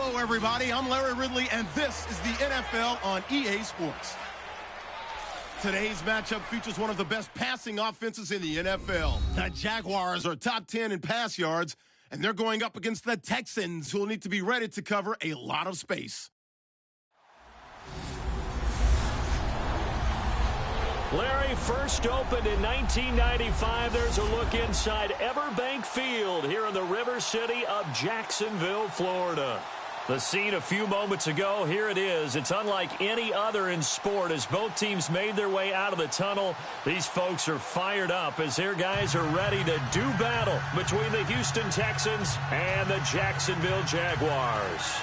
Hello, everybody. I'm Larry Ridley, and this is the NFL on EA Sports. Today's matchup features one of the best passing offenses in the NFL. The Jaguars are top 10 in pass yards, and they're going up against the Texans, who will need to be ready to cover a lot of space. Larry, first opened in 1995. There's a look inside Everbank Field here in the River City of Jacksonville, Florida. The scene a few moments ago, here it is. It's unlike any other in sport as both teams made their way out of the tunnel. These folks are fired up as their guys are ready to do battle between the Houston Texans and the Jacksonville Jaguars.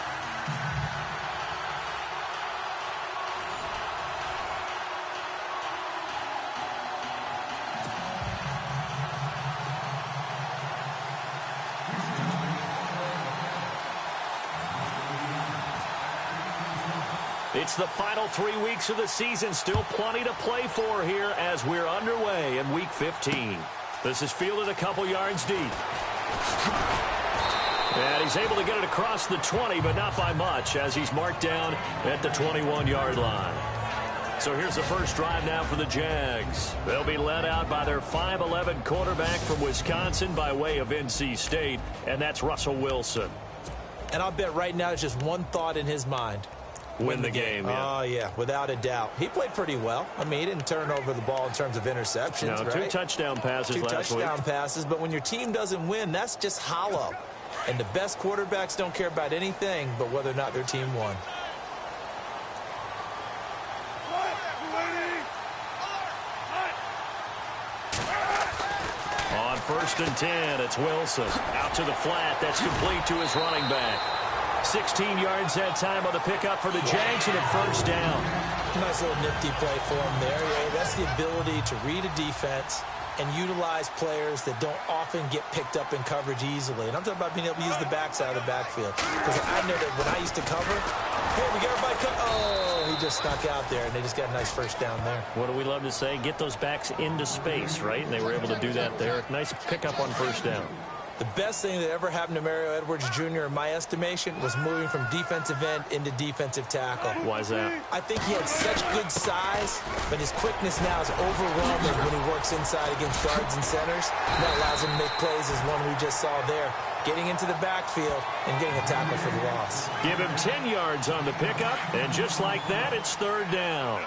It's the final 3 weeks of the season. Still plenty to play for here as we're underway in Week 15. This is fielded a couple yards deep. And he's able to get it across the 20, but not by much as he's marked down at the 21-yard line. So here's the first drive now for the Jags. They'll be led out by their 5'11 quarterback from Wisconsin by way of NC State, and that's Russell Wilson. And I'll bet right now there's just one thought in his mind. Win the game, yeah. Oh, yeah, without a doubt. He played pretty well. I mean, he didn't turn over the ball in terms of interceptions, no, right? 2 touchdown passes last week. 2 touchdown passes, but when your team doesn't win, that's just hollow. And the best quarterbacks don't care about anything but whether or not their team won. On 1st and 10, it's Wilson. Out to the flat. That's complete to his running back. 16 yards that time on the pickup for the Jags and a first down. Nice little nifty play for him there. Yeah, that's the ability to read a defense and utilize players that don't often get picked up in coverage easily. And I'm talking about being able to use the backs out of the backfield. Because I know that when I used to cover, hey, we got everybody cut. Oh, he just snuck out there, and they just got a nice first down there. What do we love to say? Get those backs into space, right? And they were able to do that there. Nice pickup on first down. The best thing that ever happened to Mario Edwards Jr., in my estimation, was moving from defensive end into defensive tackle. Why is that? I think he had such good size, but his quickness now is overwhelming when he works inside against guards and centers. And that allows him to make plays as one we just saw there, getting into the backfield and getting a tackle for the loss. Give him 10 yards on the pickup, and just like that, it's third down.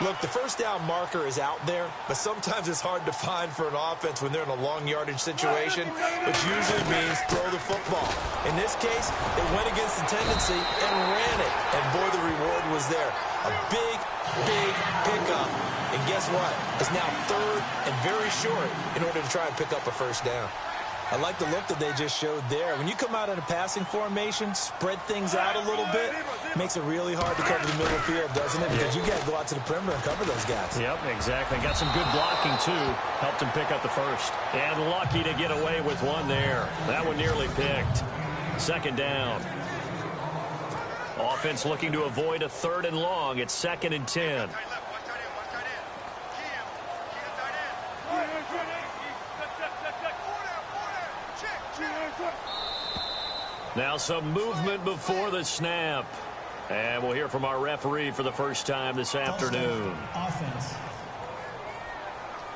Look, the first down marker is out there, but sometimes it's hard to find for an offense when they're in a long yardage situation, which usually means throw the football. In this case, they went against the tendency and ran it, and boy, the reward was there. A big, big pickup, and guess what? It's now third and very short in order to try and pick up a first down. I like the look that they just showed there. When you come out in a passing formation, spread things out a little bit, makes it really hard to cover the middle field, doesn't it? Because you got to go out to the perimeter and cover those guys. Yep, exactly. Got some good blocking, too. Helped him pick up the first. And lucky to get away with one there. That one nearly picked. Second down. Offense looking to avoid a 3rd and long. It's 2nd and 10. Now some movement before the snap. And we'll hear from our referee for the first time this afternoon. Offense.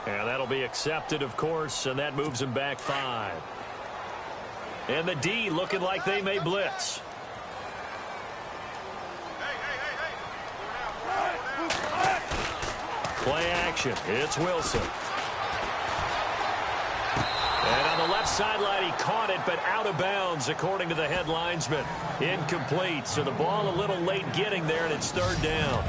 And that'll be accepted, of course, and that moves him back 5. And the D looking like they may blitz. Play action. It's Wilson. And on the left sideline, he caught it, but out of bounds, according to the head linesman. Incomplete, so the ball a little late getting there, and it's third down.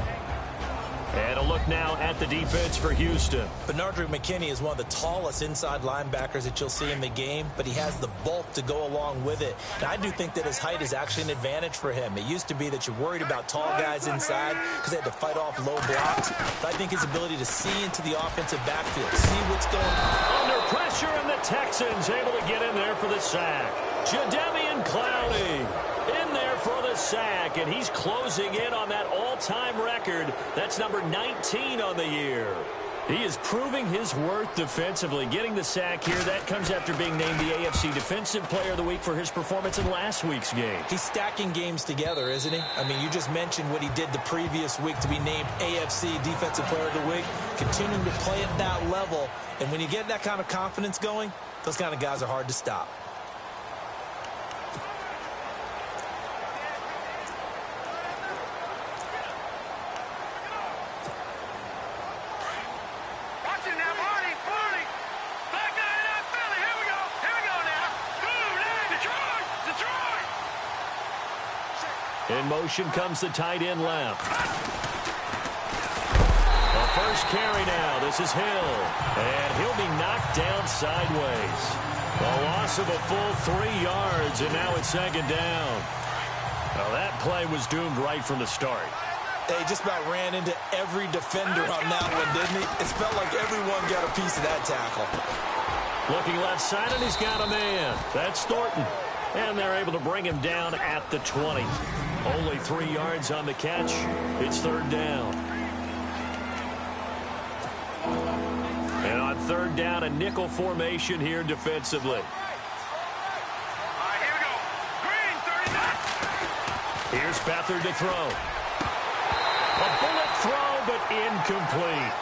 And a look now at the defense for Houston. Benardrick McKinney is one of the tallest inside linebackers that you'll see in the game, but he has the bulk to go along with it. And I do think that his height is actually an advantage for him. It used to be that you're worried about tall guys inside because they had to fight off low blocks. But I think his ability to see into the offensive backfield, see what's going on. Under pressure, and the Texans able to get in there for the sack. Jadeveon Clowney in there for the sack, and he's closing in on that all-time record. That's number 19 on the year. He is proving his worth defensively. Getting the sack here, that comes after being named the AFC Defensive Player of the Week for his performance in last week's game. He's stacking games together, isn't he? I mean, you just mentioned what he did the previous week to be named AFC Defensive Player of the Week. Continuing to play at that level. And when you get that kind of confidence going, those kind of guys are hard to stop. In motion comes the tight end left. The first carry now. This is Hill. And he'll be knocked down sideways. A loss of a full 3 yards, and now it's second down. Well, that play was doomed right from the start. They just about ran into every defender on that one, didn't he? It felt like everyone got a piece of that tackle. Looking left side, and he's got a man. That's Thornton. And they're able to bring him down at the 20. Only 3 yards on the catch. It's third down. And on third down, a nickel formation here defensively. Here we go. Green, 39. Here's Beathard to throw. A bullet throw, but incomplete.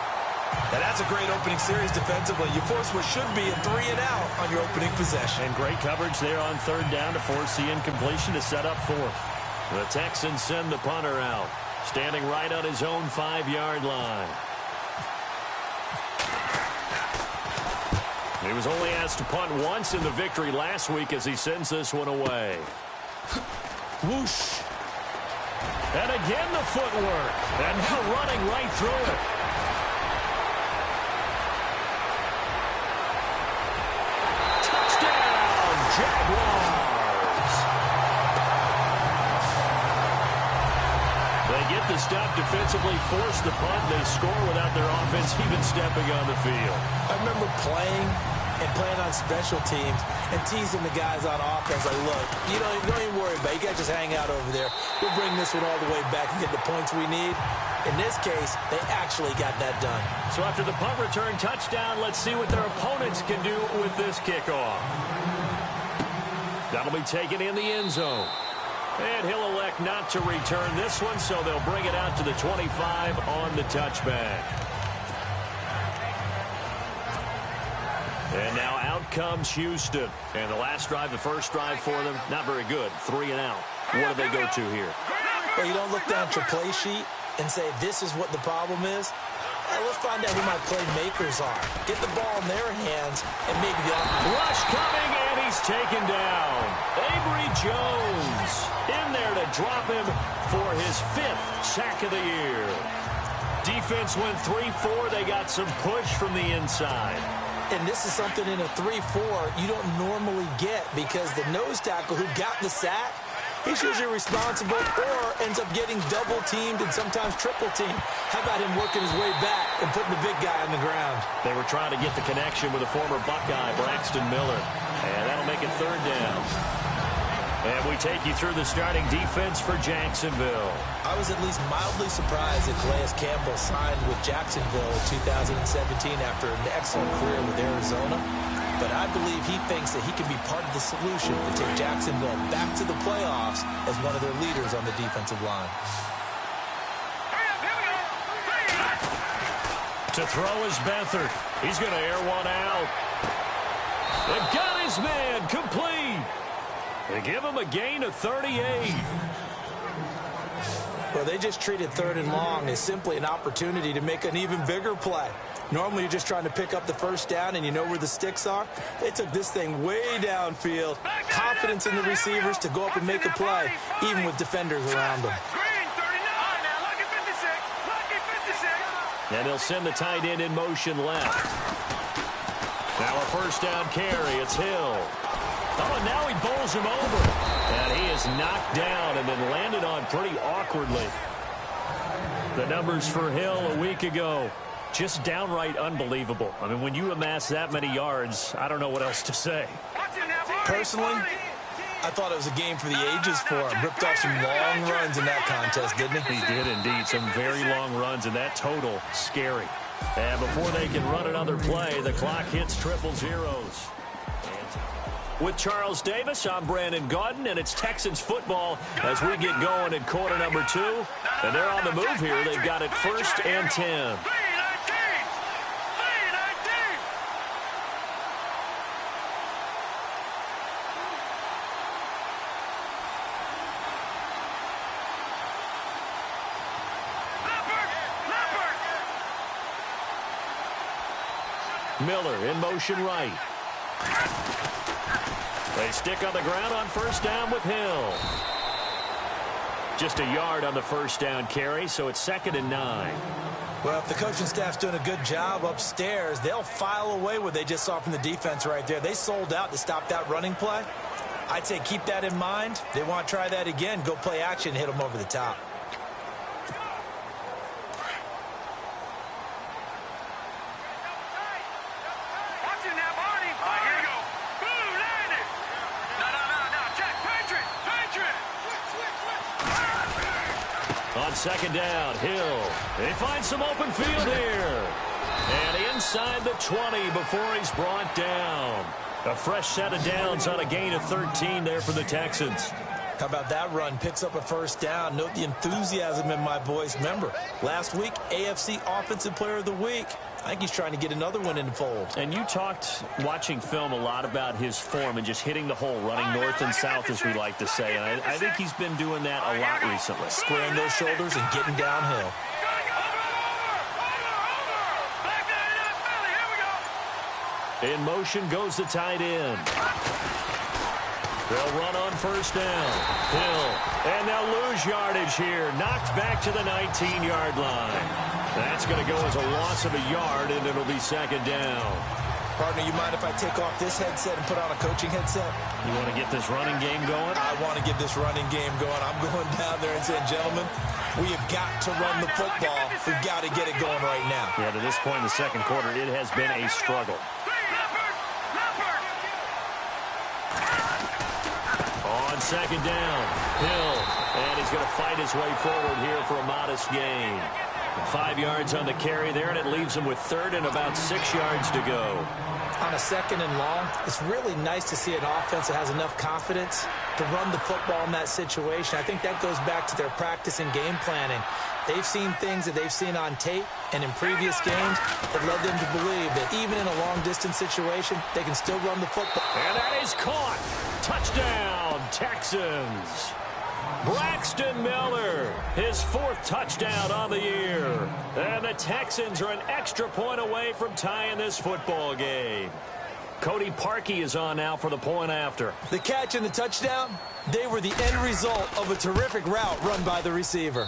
And that's a great opening series defensively. You force what should be a 3 and out on your opening possession. And great coverage there on third down to force the incompletion to set up fourth. The Texans send the punter out, standing right on his own 5-yard line. He was only asked to punt once in the victory last week as he sends this one away. Whoosh. And again the footwork. And now running right through it. Touchdown, Jaguars. They get the stop defensively, force the punt. They score without their offense even stepping on the field. I remember playing on special teams and teasing the guys on offense like, look, don't even worry about it. You guys just hang out over there. We'll bring this one all the way back and get the points we need. In this case, they actually got that done. So after the punt return touchdown, let's see what their opponents can do with this kickoff. That'll be taken in the end zone. And he'll elect not to return this one, so they'll bring it out to the 25 on the touchback. And now out comes Houston. And the last drive, the first drive for them, not very good. 3 and out. What do they go to here? Well, you don't look down at your play sheet and say, this is what the problem is. Let's find out who my playmakers are. Get the ball in their hands and maybe the rush coming, and he's taken down. Avery Jones in there to drop him for his 5th sack of the year. Defense went 3-4. They got some push from the inside. And this is something in a 3-4 you don't normally get because the nose tackle who got the sack, he's usually responsible or ends up getting double-teamed and sometimes triple-teamed. How about him working his way back and putting the big guy on the ground? They were trying to get the connection with a former Buckeye, Braxton Miller. And that'll make it third down. And we take you through the starting defense for Jacksonville. I was at least mildly surprised that Calais Campbell signed with Jacksonville in 2017 after an excellent career with Arizona. But I believe he thinks that he can be part of the solution to take Jacksonville back to the playoffs as one of their leaders on the defensive line. To throw is Beathard. He's going to air one out. They've got his man complete. They give him a gain of 38. Well, they just treated third and long as simply an opportunity to make an even bigger play. Normally, you're just trying to pick up the first down, and you know where the sticks are. They took this thing way downfield. Confidence in the receivers to go up and make a play, even with defenders around them. And he'll send the tight end in motion left. Now a first down carry. It's Hill. Oh, and now he bowls him over. And he is knocked down and then landed on pretty awkwardly. The numbers for Hill a week ago, just downright unbelievable. I mean, when you amass that many yards, I don't know what else to say. Personally, I thought it was a game for the ages for him. Ripped off some long runs in that contest, didn't he? He did indeed. Some very long runs, and that total, scary. And before they can run another play, the clock hits triple zeros. With Charles Davis, I'm Brandon Gaudin, and it's Texans football as we get going in quarter number 2. And they're on the move here. They've got it 1st and 10. Miller in motion right. They stick on the ground on 1st down with Hill. Just a yard on the 1st down carry, so it's 2nd and 9. Well, if the coaching staff's doing a good job upstairs, they'll file away what they just saw from the defense right there. They sold out to stop that running play. I'd say keep that in mind. They want to try that again. Go play action, hit them over the top. On 2nd down, Hill. They find some open field here. And inside the 20 before he's brought down. A fresh set of downs on a gain of 13 there for the Texans. How about that run? Picks up a 1st down. Note the enthusiasm in my voice. Remember, last week, AFC Offensive Player of the Week. I think he's trying to get another one in the fold. And you talked, watching film, a lot about his form and just hitting the hole, running north and south, as we like to say. And I think he's been doing that a lot recently. Squaring those shoulders and getting downhill. In motion goes the tight end. They'll run on 1st down. Hill. And they'll lose yardage here. Knocked back to the 19-yard line. That's going to go as a loss of a yard, and it'll be 2nd down. Partner, you mind if I take off this headset and put on a coaching headset? You want to get this running game going? I want to get this running game going. I'm going down there and saying, gentlemen, we have got to run the football. We've got to get it going right now. Yeah, to this point in the 2nd quarter, it has been a struggle. On 2nd down, Hill, and he's going to fight his way forward here for a modest gain. 5 yards on the carry there, and it leaves him with 3rd and about 6 yards to go. On a 2nd and long, it's really nice to see an offense that has enough confidence to run the football in that situation. I think that goes back to their practice and game planning. They've seen things that they've seen on tape and in previous games that led them to believe that even in a long-distance situation, they can still run the football. And that is caught. Touchdown, Texans. Braxton Miller, his 4th touchdown on the year. And the Texans are an extra point away from tying this football game. Cody Parkey is on now for the point after. The catch and the touchdown, they were the end result of a terrific route run by the receiver.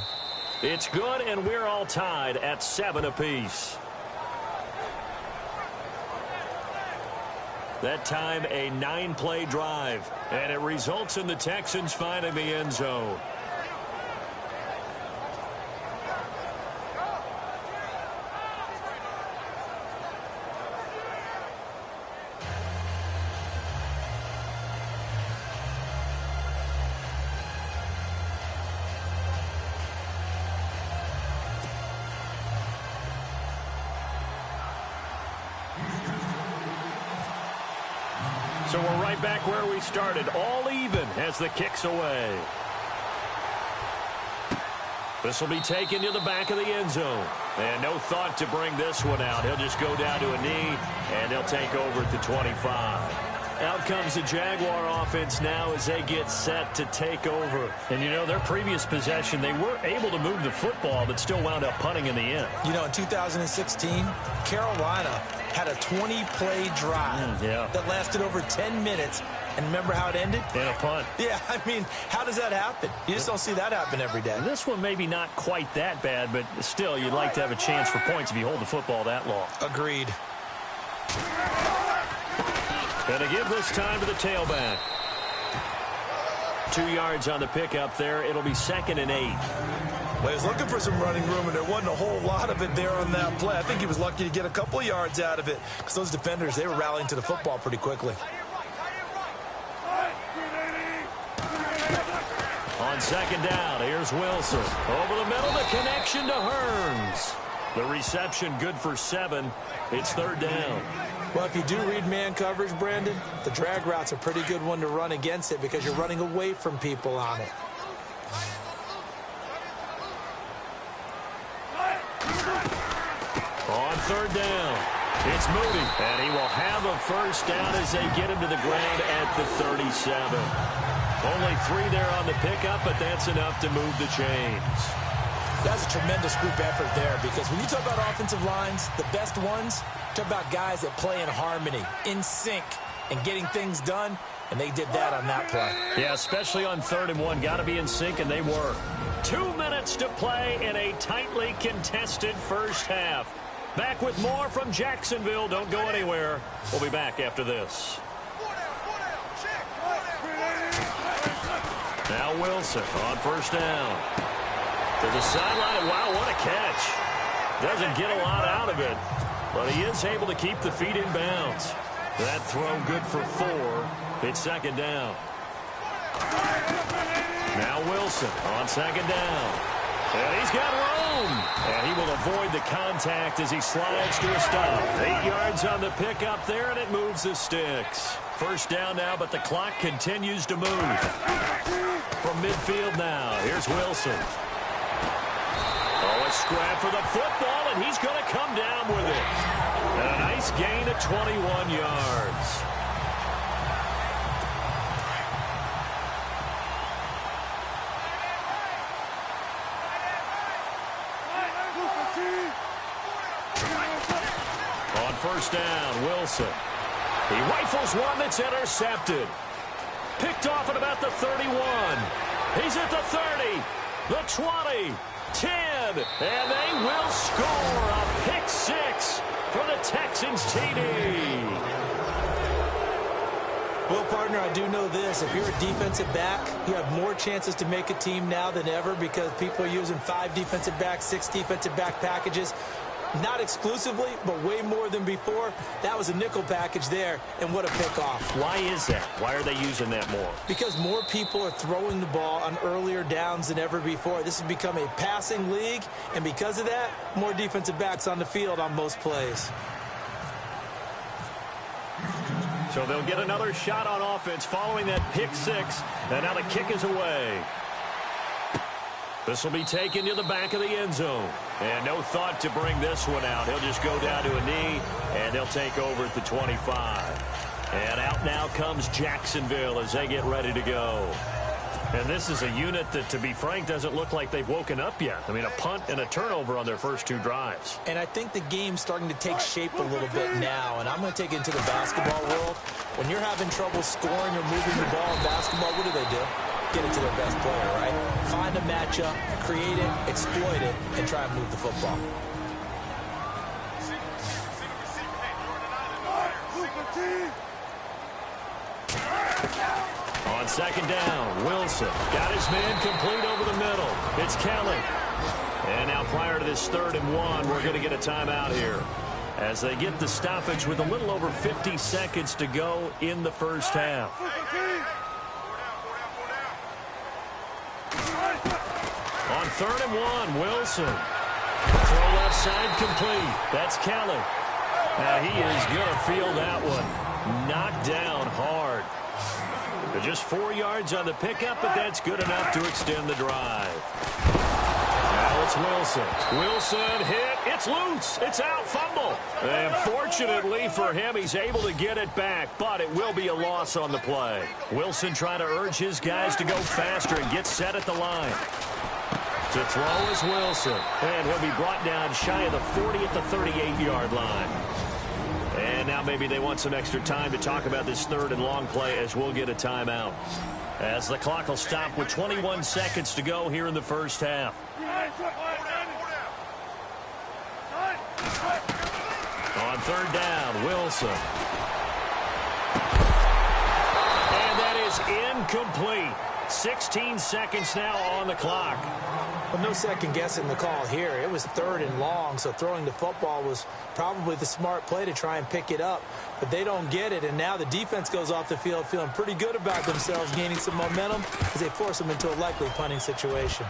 It's good, and we're all tied at 7 apiece. That time, a 9-play drive, and it results in the Texans finding the end zone. So we're right back where we started, all even as the kick's away. This will be taken to the back of the end zone. And no thought to bring this one out. He'll just go down to a knee, and they'll take over at the 25. Out comes the Jaguar offense now as they get set to take over. And, you know, their previous possession, they were able to move the football, but still wound up punting in the end. You know, in 2016, Carolina had a 20-play drive that lasted over 10 minutes. And remember how it ended? In a punt. Yeah, I mean, how does that happen? You just don't see that happen every day. This one maybe not quite that bad, but still, you'd like to have a chance for points if you hold the football that long. Agreed. And to give this time to the tailback. 2 yards on the pickup there. It'll be 2nd and 8. Well, he's looking for some running room, and there wasn't a whole lot of it there on that play. I think he was lucky to get a couple of yards out of it because those defenders, they were rallying to the football pretty quickly. On 2nd down, here's Wilson. Over the middle, the connection to Hearns. The reception good for 7. It's 3rd down. Well, if you do read man coverage, Brandon, the drag route's a pretty good one to run against it because you're running away from people on it. On 3rd down, it's Moody, and he will have a first down as they get him to the ground at the 37. Only 3 there on the pickup, but that's enough to move the chains. That's a tremendous group effort there because when you talk about offensive lines, the best ones, talk about guys that play in harmony, in sync, and getting things done, and they did that on that play. Yeah, especially on 3rd and 1. Got to be in sync, and they were. 2 minutes to play in a tightly contested first half. Back with more from Jacksonville. Don't go anywhere. We'll be back after this. Now Wilson on 1st down. To the sideline. Wow, what a catch. Doesn't get a lot out of it, but he is able to keep the feet in bounds. That throw good for 4. It's 2nd down. Now Wilson on 2nd down. And he's got room. And he will avoid the contact as he slides to a stop. 8 yards on the pickup there, and it moves the sticks. 1st down now, but the clock continues to move. From midfield now, here's Wilson. Oh, a scrap for the football, and he's going to come down with it. And a nice gain of 21 yards. On 1st down, Wilson. He rifles one that's intercepted. Picked off at about the 31. He's at the 30, the 20, 10, and they will score a pick 6 for the Texans TD. Well, partner, I do know this. If you're a defensive back, you have more chances to make a team now than ever because people are using 5 defensive backs, 6 defensive back packages. Not exclusively, but way more than before. That was a nickel package there, and what a pickoff. Why is that? Why are they using that more? Because more people are throwing the ball on earlier downs than ever before. This has become a passing league, and because of that, more defensive backs on the field on most plays. So they'll get another shot on offense following that pick 6, and now the kick is away. This will be taken to the back of the end zone. And no thought to bring this one out. He'll just go down to a knee, and they'll take over at the 25. And out now comes Jacksonville as they get ready to go. And this is a unit that, to be frank, doesn't look like they've woken up yet. I mean, a punt and a turnover on their first 2 drives. And I think the game's starting to take shape a little bit now. And I'm going to take it into the basketball world. When you're having trouble scoring or moving the ball in basketball, what do? Get it to their best player, right? Find a matchup, create it, exploit it, and try and move the football. On 2nd down, Wilson got his man complete over the middle. It's Kelly. And now prior to this 3rd and 1, we're going to get a timeout here as they get the stoppage with a little over 50 seconds to go in the first half. On 3rd and 1, Wilson. Throw left side complete. That's Kelly. Now he is going to feel that one. Knocked down hard. They're just 4 yards on the pickup, but that's good enough to extend the drive. Now it's Wilson. Wilson hit. It's loose. It's out. Fumble. And fortunately for him, he's able to get it back, but it will be a loss on the play. Wilson trying to urge his guys to go faster and get set at the line. To throw is Wilson. And he'll be brought down shy of the 40 at the 38-yard line. And now maybe they want some extra time to talk about this 3rd and long play as we'll get a timeout. As the clock will stop with 21 seconds to go here in the first half. On 3rd down, Wilson. And that is incomplete. 16 seconds now on the clock. Well, no second guessing the call here. It was 3rd and long, so throwing the football was probably the smart play to try and pick it up. But they don't get it, and now the defense goes off the field feeling pretty good about themselves, gaining some momentum as they force them into a likely punting situation.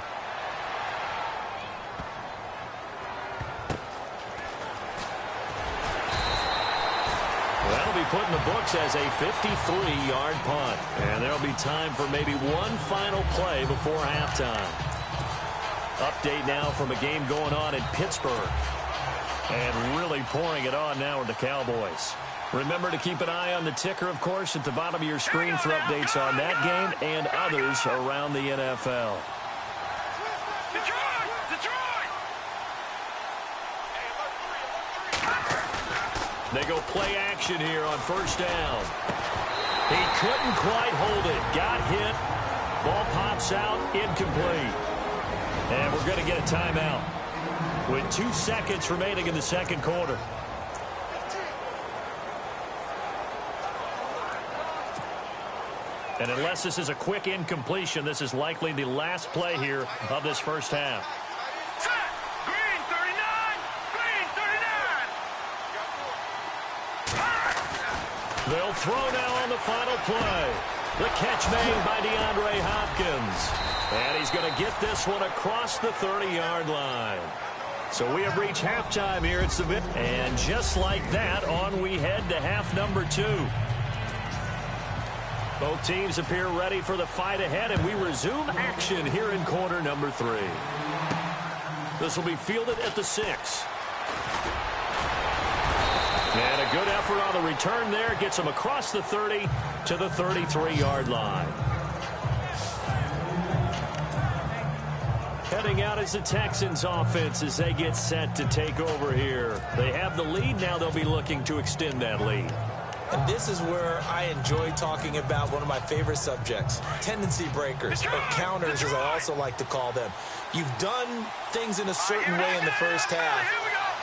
put in the books as a 53-yard punt. And there'll be time for maybe one final play before halftime. Update now from a game going on in Pittsburgh. And really pouring it on now with the Cowboys. Remember to keep an eye on the ticker, of course, at the bottom of your screen for updates on that game and others around the NFL. They go play action here on first down. He couldn't quite hold it. Got hit. Ball pops out. Incomplete. And we're going to get a timeout with 2 seconds remaining in the second quarter. And unless this is a quick incompletion, this is likely the last play here of this first half. Green 39! Green 39! They'll throw now on the final play. The catch made by DeAndre Hopkins. And he's going to get this one across the 30-yard line. So we have reached halftime here at Seville. And just like that, on we head to half number 2. Both teams appear ready for the fight ahead, and we resume action here in quarter number 3. This will be fielded at the 6. And a good effort on the return there. Gets him across the 30 to the 33-yard line. Heading out is the Texans offense as they get set to take over here. They have the lead. Now they'll be looking to extend that lead. And this is where I enjoy talking about one of my favorite subjects, tendency breakers, or counters, as I also like to call them. You've done things in a certain way in the first half,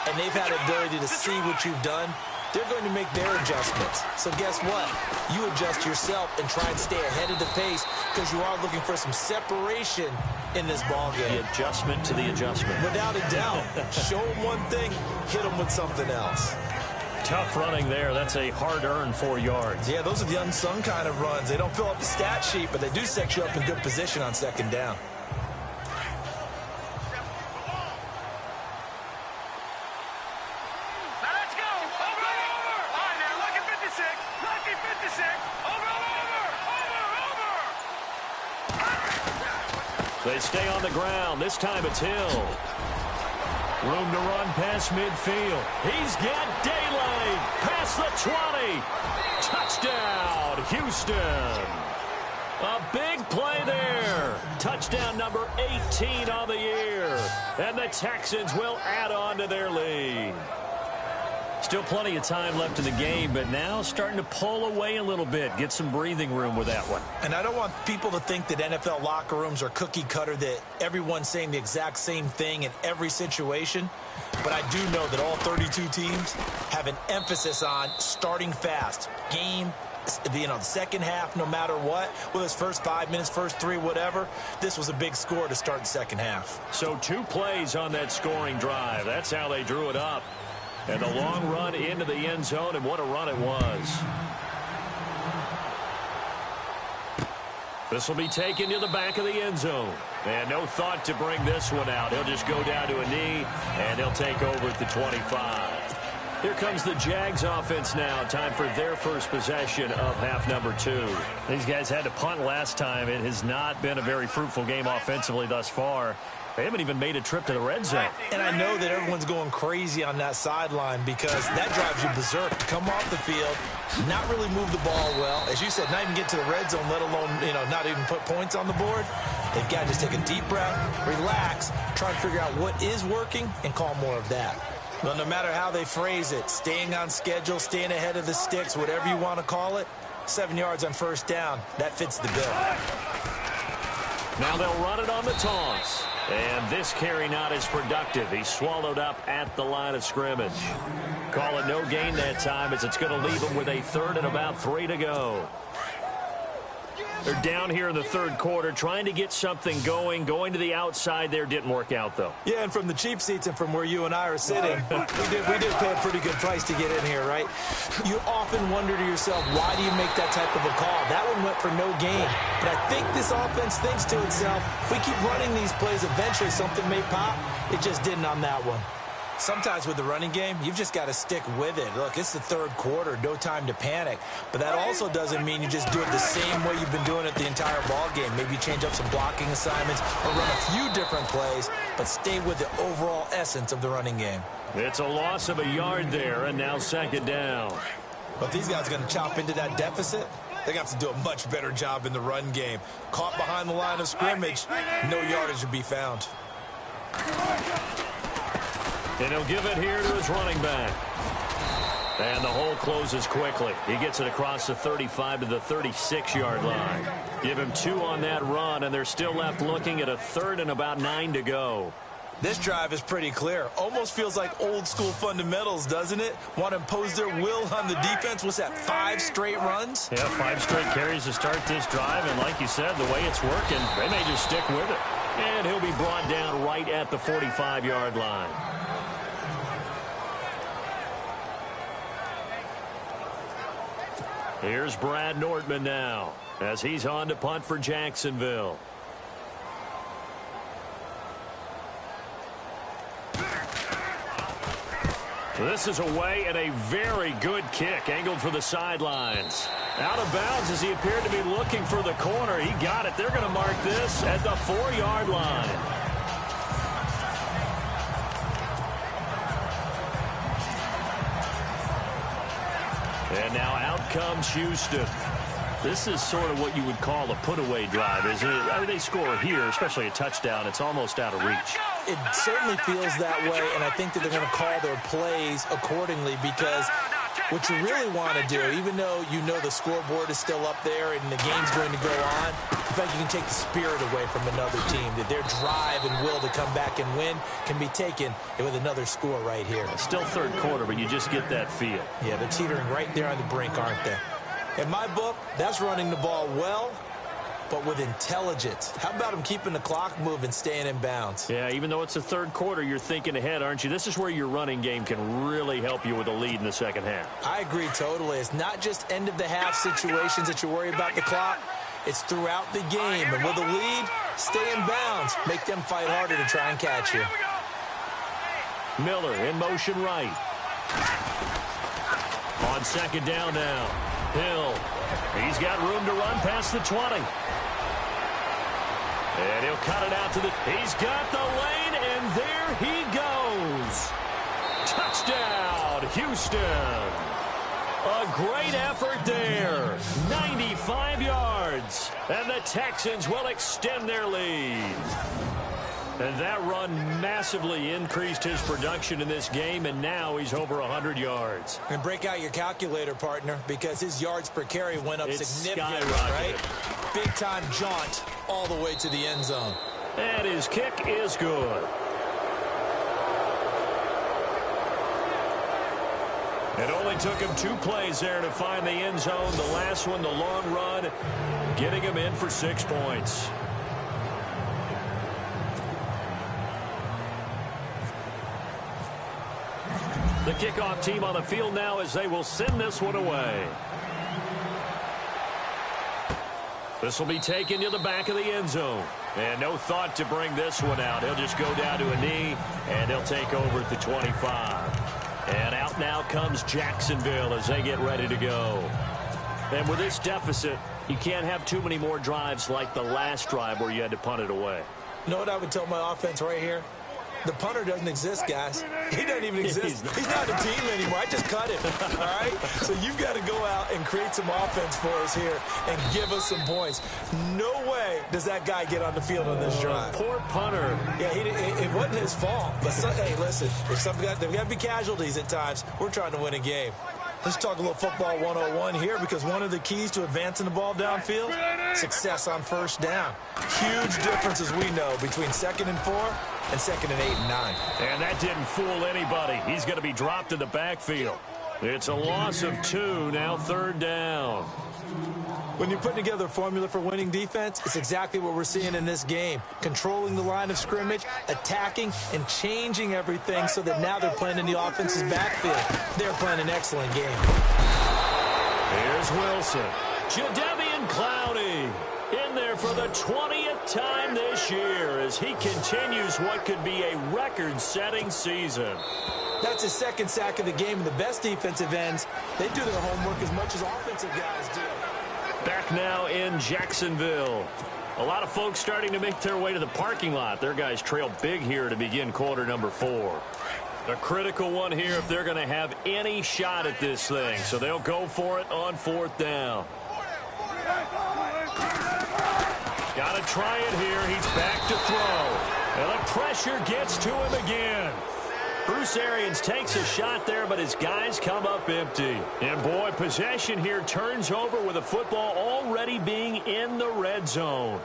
and they've had the ability to see what you've done. They're going to make their adjustments. So guess what? You adjust yourself and try and stay ahead of the pace because you are looking for some separation in this ball game. The adjustment to the adjustment. Without a doubt. Show them one thing, hit them with something else. Tough running there. That's a hard-earned 4 yards. Yeah, those are the unsung kind of runs. They don't fill up the stat sheet, but they do set you up in good position on second down. Now let's go. Over, over. All right, now, lucky 56. Lucky 56. Over, over. They stay on the ground. This time it's Hill. Room to run past midfield. He's got daylight. Past the 20. Touchdown, Houston. A big play there. Touchdown number 18 on the year. And the Texans will add on to their lead. Still plenty of time left in the game, but now starting to pull away a little bit. Get some breathing room with that one. And I don't want people to think that NFL locker rooms are cookie cutter, that everyone's saying the exact same thing in every situation. But I do know that all 32 teams have an emphasis on starting fast. Game, the second half, no matter what, whether it's first 5 minutes, first 3, whatever, this was a big score to start the second half. So 2 plays on that scoring drive. That's how they drew it up. And a long run into the end zone, and what a run it was. This will be taken to the back of the end zone. And no thought to bring this one out. He'll just go down to a knee, and he'll take over at the 25. Here comes the Jags offense now. Time for their first possession of half number 2. These guys had to punt last time. It has not been a very fruitful game offensively thus far. They haven't even made a trip to the red zone. And I know that everyone's going crazy on that sideline because that drives you berserk. Come off the field, not really move the ball well. As you said, not even get to the red zone, let alone, not even put points on the board. They've got to just take a deep breath, relax, try and figure out what is working, and call more of that. Well, no matter how they phrase it, staying on schedule, staying ahead of the sticks, whatever you want to call it, 7 yards on first down, that fits the bill. Now they'll run it on the toss. And this carry not as productive. He's swallowed up at the line of scrimmage. Call it no gain that time as it's going to leave him with a 3rd and about 3 to go. They're down here in the third quarter trying to get something going. Going to the outside there didn't work out, though. Yeah, and from the cheap seats and from where you and I are sitting, we did pay a pretty good price to get in here, right? You often wonder to yourself, why do you make that type of a call? That one went for no gain. But I think this offense thinks to itself, if we keep running these plays, eventually something may pop. It just didn't on that one. Sometimes with the running game, you've just got to stick with it. Look, it's the third quarter, no time to panic. But that also doesn't mean you just do it the same way you've been doing it the entire ball game. Maybe change up some blocking assignments or run a few different plays, but stay with the overall essence of the running game. It's a loss of a yard there, and now second down. But these guys are going to chop into that deficit. They're going to have to do a much better job in the run game. Caught behind the line of scrimmage, no yardage to be found. And he'll give it here to his running back. And the hole closes quickly. He gets it across the 35 to the 36-yard line. Give him 2 on that run, and they're still left looking at a third and about 9 to go. This drive is pretty clear. Almost feels like old-school fundamentals, doesn't it? Want to impose their will on the defense. What's that, 5 straight runs? Yeah, 5 straight carries to start this drive, and like you said, the way it's working, they may just stick with it. And he'll be brought down right at the 45-yard line. Here's Brad Nordman now as he's on to punt for Jacksonville. This is away and a very good kick angled for the sidelines. Out of bounds as he appeared to be looking for the corner. He got it. They're going to mark this at the 4-yard line. And now out comes Houston. This is sort of what you would call a put-away drive, isn't it? I mean, they score here, especially a touchdown. It's almost out of reach. It certainly feels that way, and I think that they're going to call their plays accordingly because what you really want to do, even though you know the scoreboard is still up there and the game's going to go on, in fact, you can take the spirit away from another team, that their drive and will to come back and win can be taken with another score right here. Still third quarter, but you just get that feel. Yeah, they're teetering right there on the brink, aren't they? In my book, that's running the ball well, but with intelligence. How about him keeping the clock moving, staying in bounds? Yeah, even though it's the third quarter, you're thinking ahead, aren't you? This is where your running game can really help you with a lead in the second half. I agree totally. It's not just end-of-the-half situations that you worry about the clock. It's throughout the game. And with a lead, stay in bounds. Make them fight harder to try and catch you. Miller in motion right. On second down now. Hill. He's got room to run past the 20. And he'll cut it out to the... He's got the lane, and there he goes. Touchdown, Houston. A great effort there. 95 yards. And the Texans will extend their lead. And that run massively increased his production in this game, and now he's over 100 yards. And break out your calculator, partner, because his yards per carry went up significantly, right? Big-time jaunt all the way to the end zone. And his kick is good. It only took him 2 plays there to find the end zone. The last one, the long run, getting him in for 6 points. The kickoff team on the field now as they will send this one away. This will be taken to the back of the end zone. And no thought to bring this one out. He'll just go down to a knee, and he'll take over at the 25. And out now comes Jacksonville as they get ready to go. And with this deficit, you can't have too many more drives like the last drive where you had to punt it away. You know what I would tell my offense right here? The punter doesn't exist, guys. He doesn't even exist. He's not a team anymore. I just cut him, all right? So you've got to go out and create some offense for us here and give us some points. No way does that guy get on the field on this drive. Poor punter. Yeah, it wasn't his fault. But, hey, listen, there's got to be casualties at times. We're trying to win a game. Let's talk a little football 101 here because one of the keys to advancing the ball downfield, success on first down. Huge difference, as we know, between 2nd and 4 and 2nd and 8 and 9. And that didn't fool anybody. He's going to be dropped in the backfield. It's a loss of 2, now 3rd down. When you're putting together a formula for winning defense, it's exactly what we're seeing in this game. Controlling the line of scrimmage, attacking, and changing everything so that now they're playing in the offense's backfield. They're playing an excellent game. Here's Wilson. Jadeveon Clowney in there for the 20th time this year as he continues what could be a record-setting season. That's his second sack of the game, and the best defensive ends, they do their homework as much as offensive guys do. Back now in Jacksonville. A lot of folks starting to make their way to the parking lot. Their guys trail big here to begin quarter number 4. A critical one here if they're going to have any shot at this thing. So they'll go for it on 4th down. Got to try it here. He's back to throw. And the pressure gets to him again. Bruce Arians takes a shot there, but his guys come up empty. And, boy, possession here turns over with the football already being in the red zone.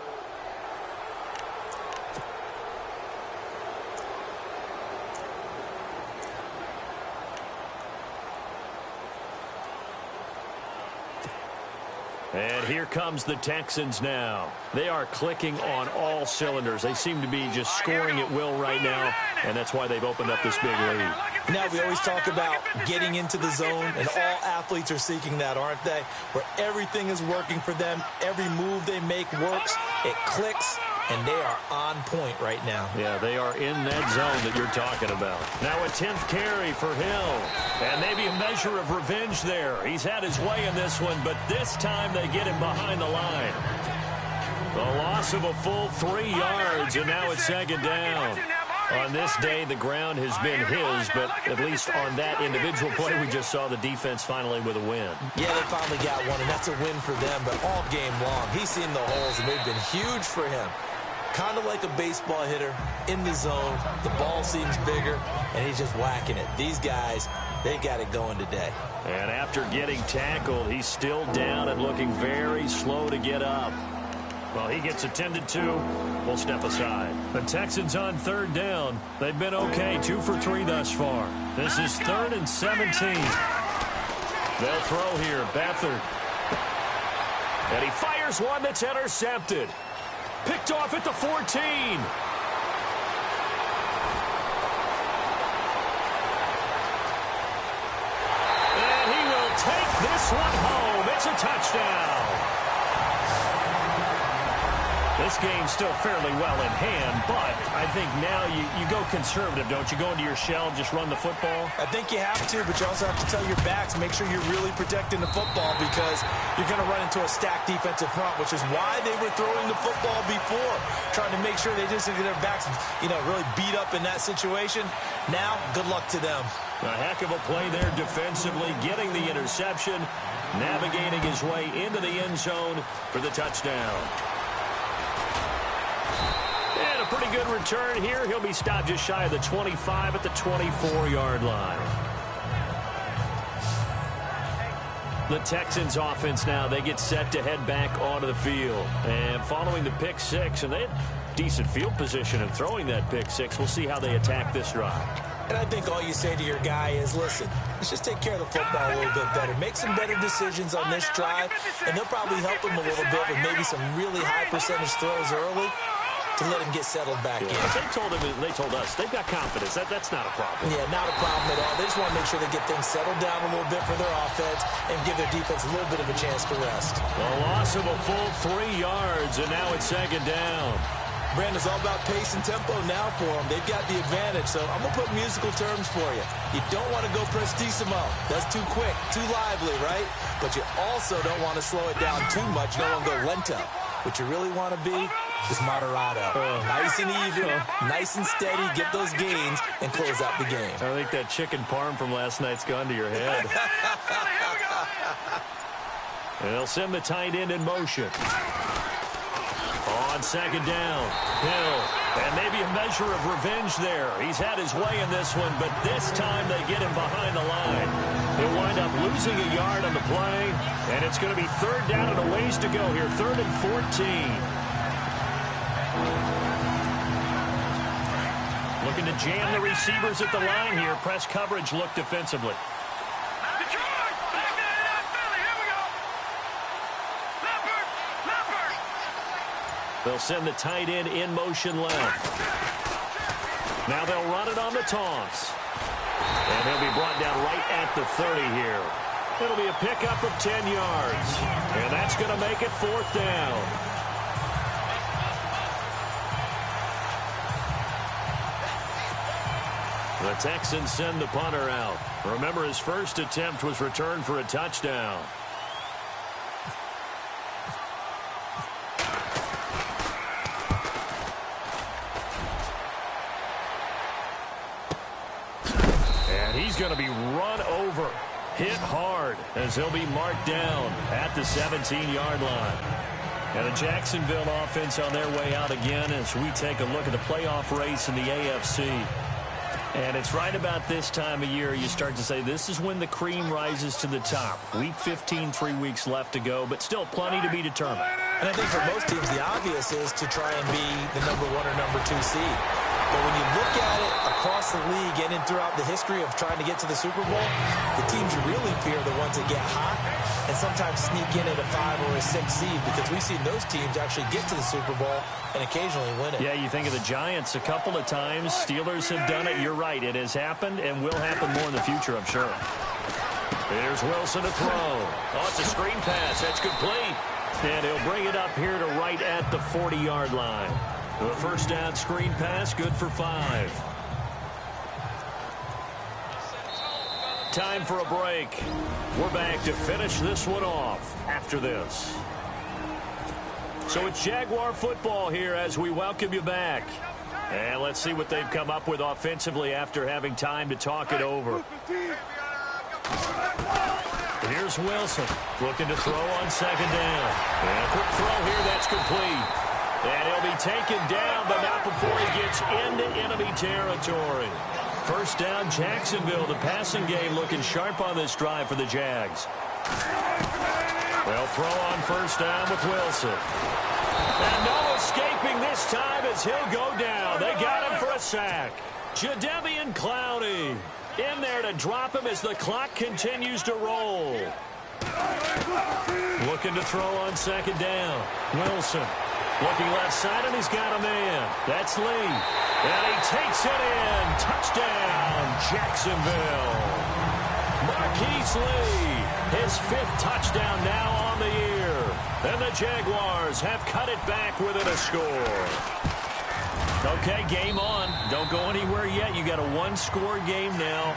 And here comes the Texans now. They are clicking on all cylinders. They seem to be just scoring at will right now, and that's why they've opened up this big lead. Now, we always talk about getting into the zone, and all athletes are seeking that, aren't they? Where everything is working for them, every move they make works, it clicks, and they are on point right now. Yeah, they are in that zone that you're talking about. Now a 10th carry for Hill. And maybe a measure of revenge there. He's had his way in this one, but this time they get him behind the line. The loss of a full 3 yards, and now it's 2nd down. On this day, the ground has been his, but at least on that individual play, we just saw the defense finally with a win. Yeah, they finally got one, and that's a win for them, but all game long, he's seen the holes, and they've been huge for him. Kind of like a baseball hitter in the zone. The ball seems bigger, and he's just whacking it. These guys, they got it going today. And after getting tackled, he's still down and looking very slow to get up. Well, he gets attended to. We'll step aside. The Texans on 3rd down. They've been okay, 2 for 3 thus far. This is 3rd and 17. They'll throw here. Beathard. And he fires one that's intercepted. Picked off at the 14. And he will take this one home. It's a touchdown. This game's still fairly well in hand, but I think now you go conservative, don't you? Go into your shell and just run the football? I think you have to, but you also have to tell your backs, make sure you're really protecting the football because you're going to run into a stacked defensive front, which is why they were throwing the football before, trying to make sure they just get their backs, really beat up in that situation. Now, good luck to them. A heck of a play there defensively, getting the interception, navigating his way into the end zone for the touchdown. And a pretty good return here. He'll be stopped just shy of the 25 at the 24-yard line. The Texans offense now, they get set to head back onto the field. And following the pick 6, and they had decent field position in throwing that pick 6. We'll see how they attack this drive. And I think all you say to your guy is, listen, let's just take care of the football a little bit better. Make some better decisions on this drive, and they'll probably help him a little bit with maybe some really high percentage throws early to let him get settled back in. They told us they've got confidence. That's not a problem. Yeah, not a problem at all. They just want to make sure they get things settled down a little bit for their offense and give their defense a little bit of a chance to rest. A loss of a full 3 yards, and now it's 2nd down. Brandon's all about pace and tempo now for them. They've got the advantage, so I'm going to put musical terms for you. You don't want to go prestissimo. That's too quick, too lively, right? But you also don't want to slow it down too much. You don't want to go lento. What you really want to be is moderato. Nice and even, nice and steady, get those gains, and close out the game. I think that chicken parm from last night's gone to your head. And they'll send the tight end in motion. On 2nd down, Hill. And maybe a measure of revenge there. He's had his way in this one, but this time they get him behind the line. He'll wind up losing a yard on the play, and it's going to be 3rd down and a ways to go here, 3rd and 14. Looking to jam the receivers at the line here. Press coverage look defensively. They'll send the tight end in motion left. Now they'll run it on the toss. And he'll be brought down right at the 30 here. It'll be a pickup of 10 yards. And that's going to make it 4th down. The Texans send the punter out. Remember, his first attempt was returned for a touchdown. And he's going to be run over, hit hard, as he'll be marked down at the 17-yard line. And the Jacksonville offense on their way out again as we take a look at the playoff race in the AFC. And it's right about this time of year you start to say this is when the cream rises to the top. Week 15, 3 weeks left to go, but still plenty to be determined. And I think for most teams, the obvious is to try and be the number 1 or number 2 seed. But when you look at it across the league and in throughout the history of trying to get to the Super Bowl, the teams you really fear are the ones that get hot and sometimes sneak in at a 5 or a 6 seed, because we've seen those teams actually get to the Super Bowl and occasionally win it. Yeah, you think of the Giants a couple of times. Steelers have done it. You're right. It has happened and will happen more in the future, I'm sure. Here's Wilson to throw. Oh, it's a screen pass. That's complete. And he'll bring it up here to right at the 40-yard line. The first down screen pass, good for 5. Time for a break. We're back to finish this one off after this. So it's Jaguar football here as we welcome you back. And let's see what they've come up with offensively after having time to talk it over. Here's Wilson looking to throw on second down. And a quick throw here, that's complete. And he'll be taken down, but not before he gets into enemy territory. First down, Jacksonville. The passing game looking sharp on this drive for the Jags. They'll throw on first down with Wilson. And no escaping this time as he'll go down. They got him for a sack. Jadeveon Clowney in there to drop him as the clock continues to roll. Looking to throw on second down. Wilson looking left side, and he's got a man. That's Lee. And he takes it in. Touchdown, Jacksonville. Marquise Lee, his 5th touchdown now on the year. And the Jaguars have cut it back within a score. Okay, game on. Don't go anywhere yet. You got a 1-score game now.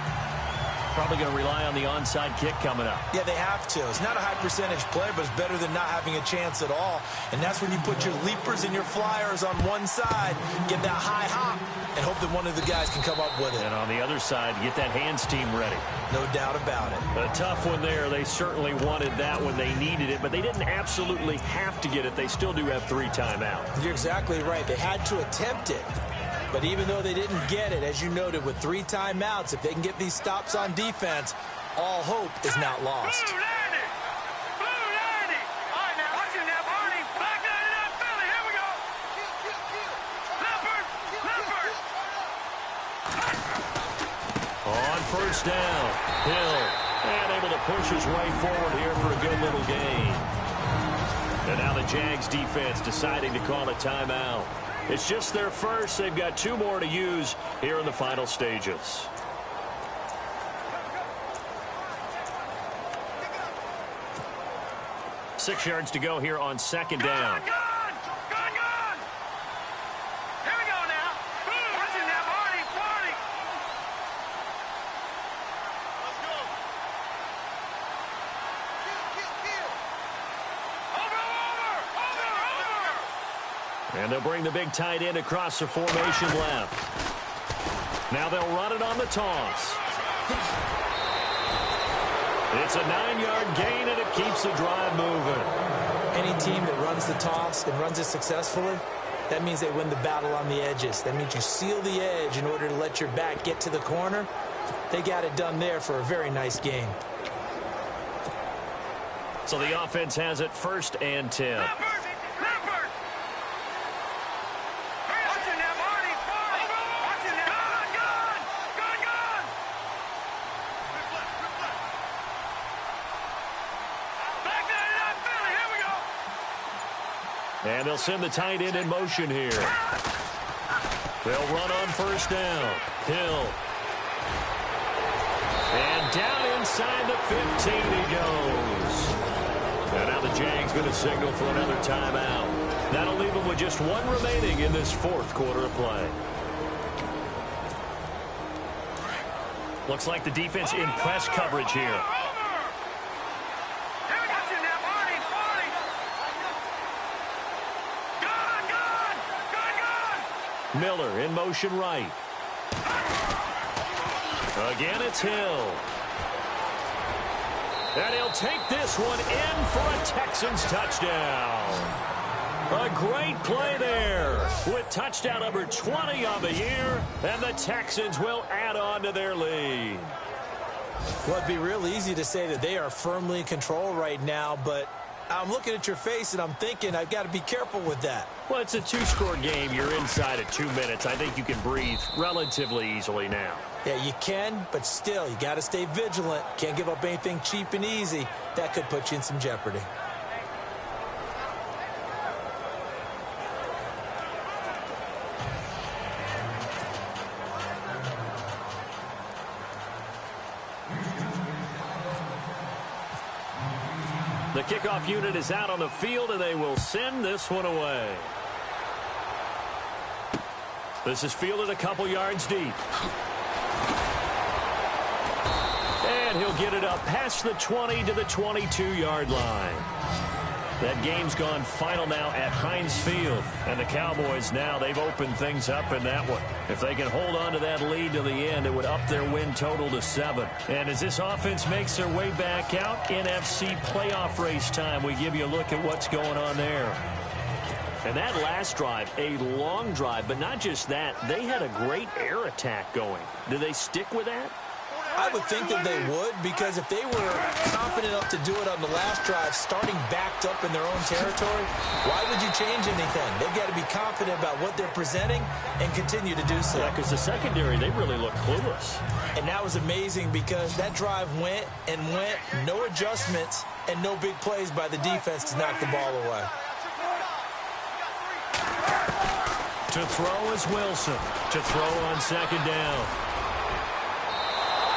Probably going to rely on the onside kick coming up. Yeah, they have to. It's not a high percentage play, but it's better than not having a chance at all. And that's when you put your leapers and your flyers on one side, get that high hop, and hope that one of the guys can come up with it. And on the other side, get that hands team ready. No doubt about it. A tough one there. They certainly wanted that when they needed it, but they didn't absolutely have to get it. They still do have 3 timeouts. You're exactly right. They had to attempt it. But even though they didn't get it, as you noted, with 3 timeouts, if they can get these stops on defense, all hope is not lost. Blue 90! Blue 90! All right, now, watch it now, Barney. Back 99 Philly. Here we go. Leopard! Leopard! On first down, Hill, and able to push his way forward here for a good little gain. And now the Jags defense deciding to call a timeout. It's just their first. They've got 2 more to use here in the final stages. Six yards to go here on second down. Gone! Here we go now. Watch it now, Barney. Barney! Let's go. Over! And they'll bring the big tight end across the formation left. Now they'll run it on the toss. It's a 9-yard gain, and it keeps the drive moving. Any team that runs the toss and runs it successfully, that means they win the battle on the edges. That means you seal the edge in order to let your back get to the corner. They got it done there for a very nice gain. So the offense has it 1st and 10. Leopard! Watch it now, Barney. Watch it now. Gone! Back 99 Philly. Here we go. And they'll send the tight end in motion here. They'll run on first down. Hill. And down inside the 15 he goes. And now the Jags going to signal for another timeout. That'll leave them with just 1 remaining in this 4th quarter of play. Looks like the defense in press coverage here. Miller in motion right. Again, it's Hill. And he'll take this one in for a Texans touchdown. A great play there with touchdown number 20 on the year, and the Texans will add on to their lead. Well, it'd be real easy to say that they are firmly in control right now, but I'm looking at your face and I'm thinking I've got to be careful with that. Well, it's a two-score game. You're inside at 2 minutes. I think you can breathe relatively easily now. Yeah, you can, but still, you got to stay vigilant. Can't give up anything cheap and easy. That could put you in some jeopardy. The kickoff unit is out on the field, and they will send this one away. This is fielded a couple yards deep. And he'll get it up past the 20 to the 22-yard line. That game's gone final now at Heinz Field. And the Cowboys now, they've opened things up in that one. If they can hold on to that lead to the end, it would up their win total to 7. And as this offense makes their way back out, NFC playoff race time, we give you a look at what's going on there. And that last drive, a long drive, but not just that, they had a great air attack going. Do they stick with that? I would think that they would, because if they were confident enough to do it on the last drive, starting backed up in their own territory, why would you change anything? They've got to be confident about what they're presenting and continue to do so. Yeah, because the secondary, they really look clueless. And that was amazing because that drive went and went, no adjustments, and no big plays by the defense to knock the ball away. To throw is Wilson. To throw on second down.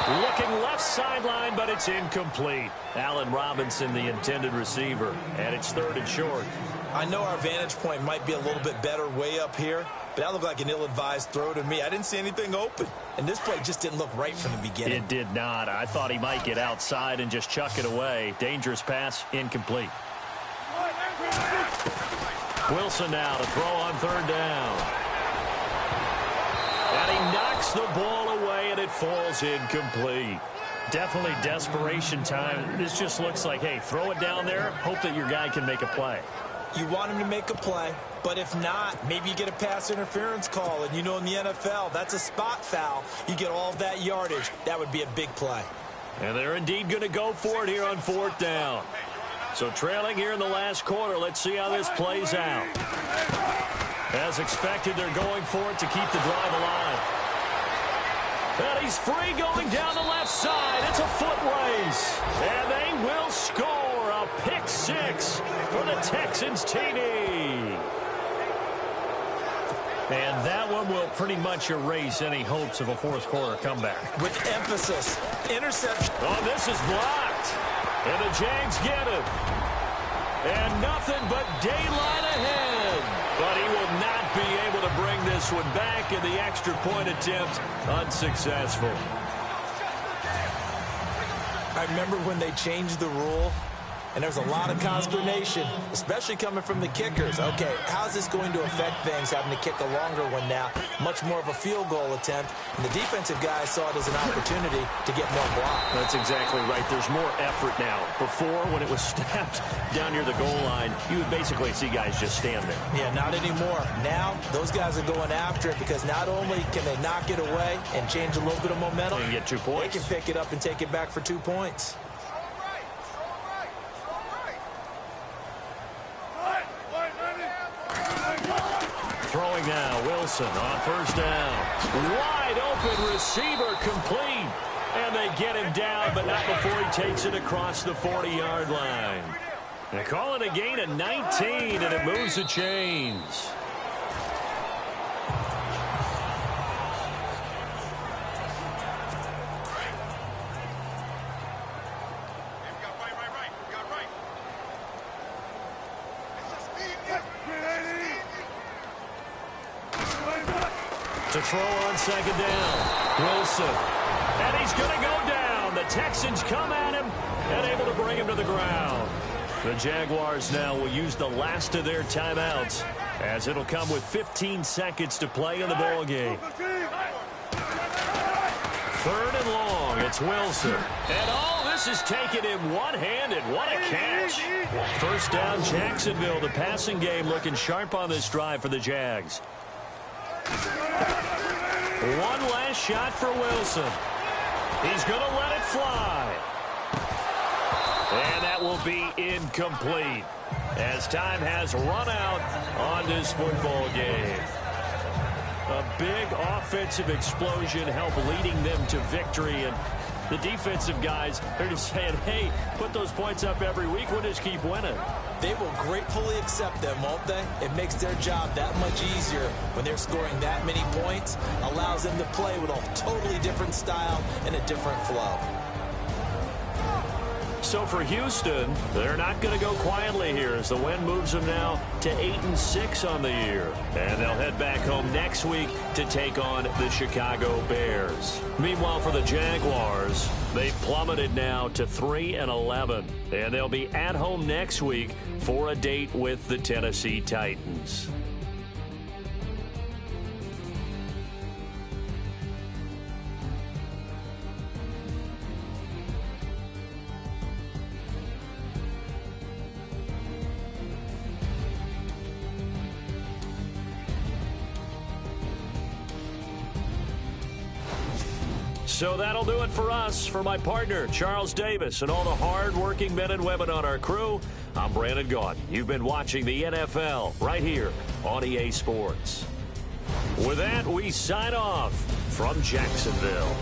Looking left sideline, but it's incomplete. Allen Robinson, the intended receiver, and it's 3rd and short. I know our vantage point might be a little bit better way up here, but that looked like an ill-advised throw to me. I didn't see anything open, and this play just didn't look right from the beginning. It did not. I thought he might get outside and just chuck it away. Dangerous pass, incomplete. Wilson now to throw on 3rd down. And he knocks the ball away, and it falls incomplete. Definitely desperation time. This just looks like, hey, throw it down there, hope that your guy can make a play. You want him to make a play, but if not, maybe you get a pass interference call. And you know in the NFL, that's a spot foul. You get all of that yardage. That would be a big play. And they're indeed going to go for it here on 4th down. So trailing here in the last quarter, let's see how this plays out. As expected, they're going for it to keep the drive alive. And he's free going down the left side. It's a foot race. And they will score a pick 6 for the Texans TD. And that one will pretty much erase any hopes of a fourth quarter comeback. With emphasis. Interception. Oh, this is blocked. And the Jags get it. And nothing but daylight ahead. But he will not be able to bring this one back, and the extra point attempt unsuccessful. I remember when they changed the rule, and there's a lot of consternation, especially coming from the kickers. Okay, how's this going to affect things, having to kick a longer one now? Much more of a field goal attempt, and the defensive guys saw it as an opportunity to get more block. That's exactly right. There's more effort now. Before, when it was snapped down near the goal line, you would basically see guys just stand there. Yeah, not anymore. Now, those guys are going after it because not only can they knock it away and change a little bit of momentum, and get 2 points. They can pick it up and take it back for 2 points. Throwing now, Wilson on 1st down. Wide open receiver complete. And they get him down, but not before he takes it across the 40-yard line. They call it a gain of 19, and it moves the chains. To throw on 2nd down. Wilson And he's going to go down. The Texans come at him and able to bring him to the ground. The Jaguars now will use the last of their timeouts, as it'll come with 15 seconds to play in the ball game. 3rd and long. It's Wilson. And all this is taken in one-handed. What a catch. First down, Jacksonville. The passing game looking sharp on this drive for the Jags. One last shot for Wilson. He's going to let it fly. And that will be incomplete, as time has run out on this football game. A big offensive explosion helped leading them to victory, and the defensive guys, they're just saying, hey, put those points up every week, we'll just keep winning. They will gratefully accept them, won't they? It makes their job that much easier when they're scoring that many points, allows them to play with a totally different style and a different flow. So for Houston, they're not going to go quietly here as the win moves them now to 8-6 on the year. And they'll head back home next week to take on the Chicago Bears. Meanwhile, for the Jaguars, they've plummeted now to 3-11. And they'll be at home next week for a date with the Tennessee Titans. So that'll do it for us. For my partner, Charles Davis, and all the hard-working men and women on our crew, I'm Brandon Gaudin. You've been watching the NFL right here on EA Sports. With that, we sign off from Jacksonville.